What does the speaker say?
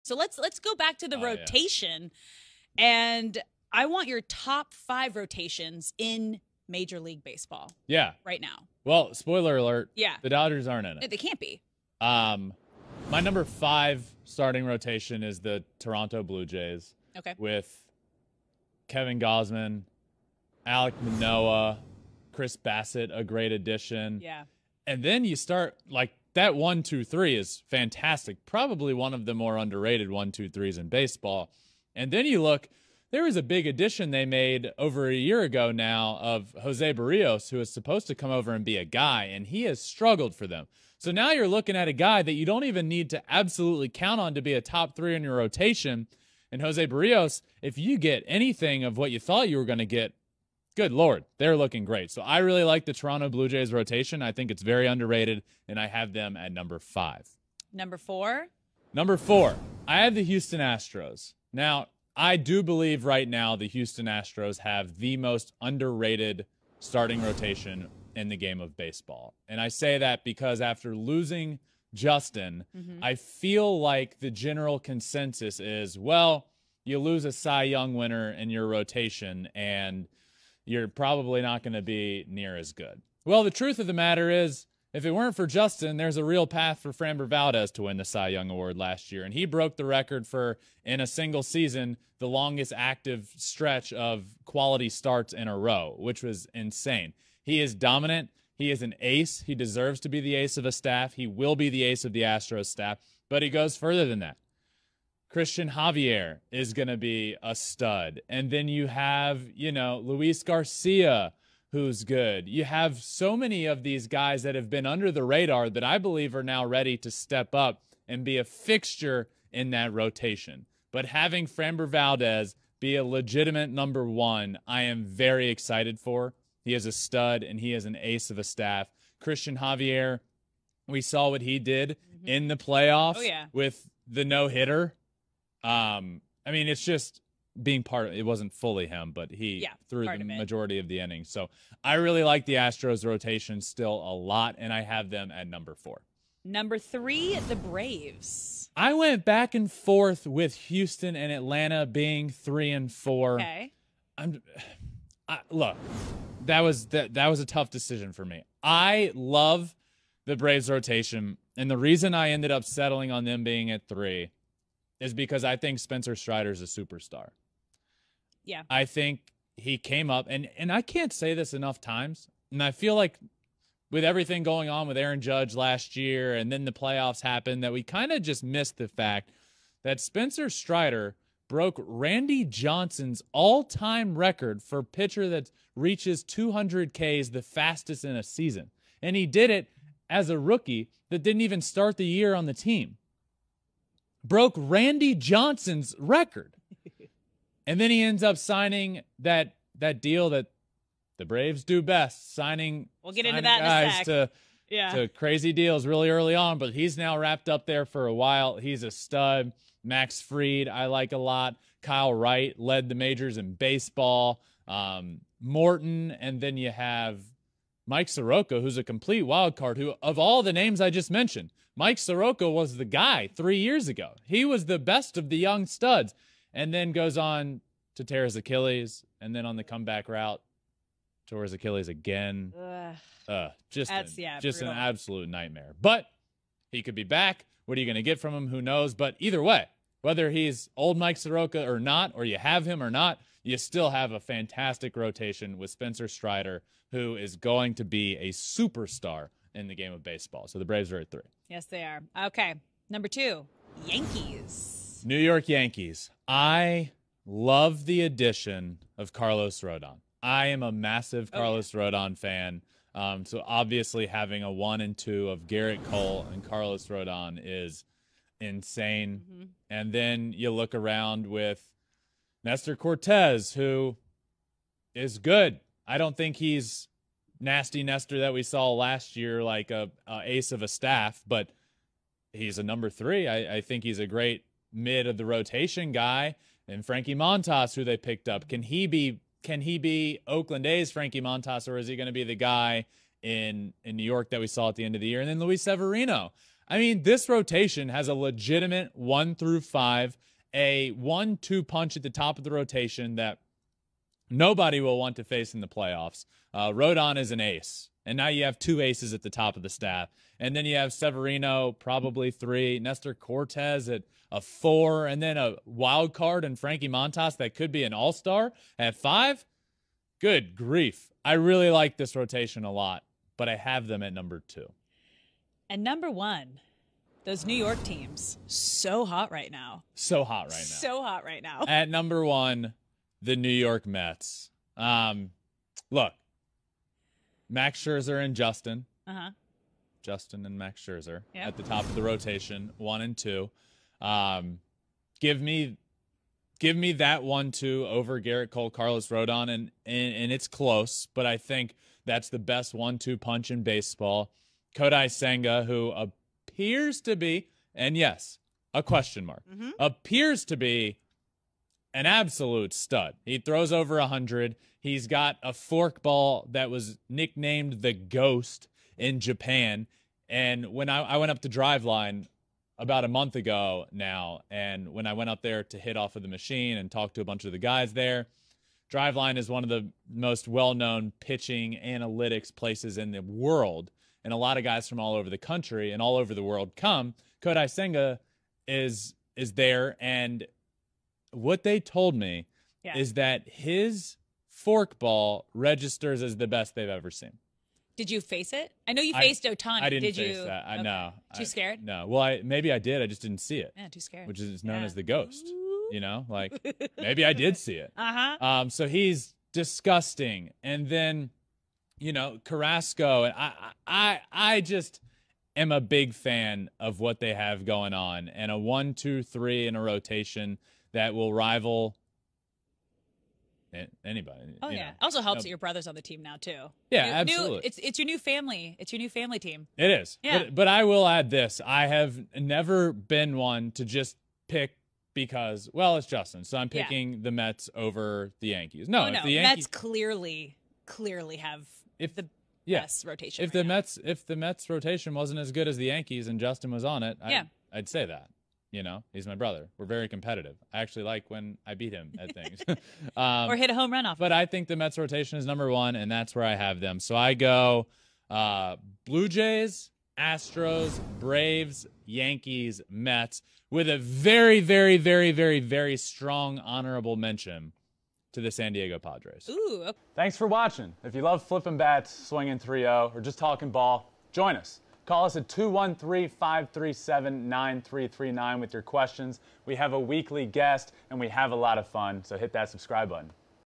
So let's go back to the Oh, rotation, and I want your top 5 rotations in Major League Baseball. Yeah. Right now. Well, spoiler alert. Yeah. The Dodgers aren't in it. They can't be. My number 5 starting rotation is the Toronto Blue Jays. Okay. With Kevin Gausman, Alek Manoah, Chris Bassett, a great addition. Yeah. And then you start, like, that 1, 2, 3 is fantastic. Probably one of the more underrated 1, 2, 3s in baseball. And then you look, there was a big addition they made over a year ago now of Jose Barrios, who is supposed to come over and be a guy, and he has struggled for them. So now you're looking at a guy that you don't even need to absolutely count on to be a top 3 in your rotation. And Jose Barrios, if you get anything of what you thought you were going to get, good Lord, they're looking great. So I really like the Toronto Blue Jays rotation. I think it's very underrated, and I have them at number 5. Number 4? Number 4, I have the Houston Astros. Now, I do believe right now the Houston Astros have the most underrated starting rotation in the game of baseball. And I say that because after losing Justin, I feel like the general consensus is, well, you lose a Cy Young winner in your rotation, and you're probably not going to be near as good. Well, the truth of the matter is, if it weren't for Justin, there's a real path for Framber Valdez to win the Cy Young Award last year. And he broke the record for, in a single season, the longest active stretch of quality starts in a row, which was insane. He is dominant. He is an ace. He deserves to be the ace of a staff. He will be the ace of the Astros staff. But he goes further than that. Christian Javier is going to be a stud. And then you have, Luis Garcia, who's good. You have so many of these guys that have been under the radar that I believe are now ready to step up and be a fixture in that rotation. But having Framber Valdez be a legitimate number 1, I am very excited for. He is a stud, and he is an ace of a staff. Christian Javier, we saw what he did in the playoffs with the no-hitter. I mean, it's just being part of it. Wasn't fully him, but he threw the majority of the innings. So I really like the Astros rotation still a lot, and I have them at number 4. Number 3, the Braves. I went back and forth with Houston and Atlanta being 3 and 4. Okay. Look, that was a tough decision for me. I love the Braves rotation, and the reason I ended up settling on them being at 3 is because I think Spencer Strider's a superstar. Yeah. I think he came up, and I can't say this enough times, and I feel like with everything going on with Aaron Judge last year and then the playoffs happened, that we kind of just missed the fact that Spencer Strider broke Randy Johnson's all-time record for a pitcher that reaches 200 Ks the fastest in a season. And he did it as a rookie that didn't even start the year on the team. Broke Randy Johnson's record. And then he ends up signing that deal that the Braves do best, signing we'll get into that guys in a sec. to crazy deals really early on, but he's now wrapped up there for a while. He's a stud. Max Fried, I like a lot. Kyle Wright led the majors in baseball. Morton, and then you have Mike Soroka, who's a complete wild card, who, of all the names I just mentioned, Mike Soroka was the guy 3 years ago. He was the best of the young studs, and then goes on to tear his Achilles, and then on the comeback route, tore his Achilles again. Just an absolute nightmare. But he could be back. What are you going to get from him? Who knows? But either way, whether he's old Mike Soroka or not, or you have him or not, you still have a fantastic rotation with Spencer Strider, who is going to be a superstar in the game of baseball. So the Braves are at 3. Yes, they are. Okay. Number 2, Yankees. New York Yankees. I love the addition of Carlos Rodon. I am a massive Carlos Rodon fan. So obviously having a 1 and 2 of Garrett Cole and Carlos Rodon is insane. And then you look around with Nestor Cortez, who is good. I don't think he's nasty Nestor that we saw last year, like a ace of a staff, but he's a number 3. I think he's a great mid of the rotation guy. And Frankie Montas, who they picked up, can he be Oakland A's Frankie Montas, or is he going to be the guy in New York that we saw at the end of the year? And then Luis Severino. I mean, this rotation has a legitimate 1 through 5, a 1-2 punch at the top of the rotation that nobody will want to face in the playoffs. Rodon is an ace, and now you have 2 aces at the top of the staff. And then you have Severino, probably 3, Nestor Cortez at a 4, and then a wild card and Frankie Montas that could be an all-star at 5. Good grief. I really like this rotation a lot, but I have them at number 2. And number 1, those New York teams, so hot right now. So hot right now. So hot right now. At number 1, the New York Mets. Look, Max Scherzer and Justin. Justin and Max Scherzer at the top of the rotation, 1 and 2. Give me that 1-2 over Garrett Cole, Carlos Rodon, and it's close, but I think that's the best 1-2 punch in baseball. Kodai Senga, who appears to be, and yes, a question mark, appears to be an absolute stud. He throws over 100. He's got a forkball that was nicknamed the Ghost in Japan. And when I went up to Driveline about a month ago now, and when I went up there to hit off of the machine and talk to a bunch of the guys there, Driveline is one of the most well-known pitching analytics places in the world. And a lot of guys from all over the country and all over the world come. Kodai Senga is there, and what they told me is that his forkball registers as the best they've ever seen. Did you face it? I know you faced Ohtani. I didn't face that. Okay. No. Too scared? No. Well, maybe I did. I just didn't see it. Yeah, too scared. Which is known as the Ghost. You know, like maybe I did see it. So he's disgusting. And then, you know, Carrasco. And I just am a big fan of what they have going on, and a 1, 2, 3 in a rotation that will rival anybody. Oh yeah. Also helps that your brother's on the team now too. Yeah, absolutely. It's your new family. It's your new family team. It is. Yeah. But I will add this: I have never been one to just pick because, well, it's Justin, so I'm picking the Mets over the Yankees. No, if the Yankees, Mets clearly have the best rotation. If the Mets rotation wasn't as good as the Yankees and Justin was on it, I'd say that. You know, he's my brother. We're very competitive. I actually like when I beat him at things. Or hit a home run off. But I think the Mets rotation is number 1, and that's where I have them. So I go Blue Jays, Astros, Braves, Yankees, Mets, with a very, very, very, very, very strong honorable mention to the San Diego Padres. Ooh. Okay. Thanks for watching. If you love flipping bats, swinging 3-0, or just talking ball, join us. Call us at 213-537-9339 with your questions. We have a weekly guest, and we have a lot of fun, so hit that subscribe button.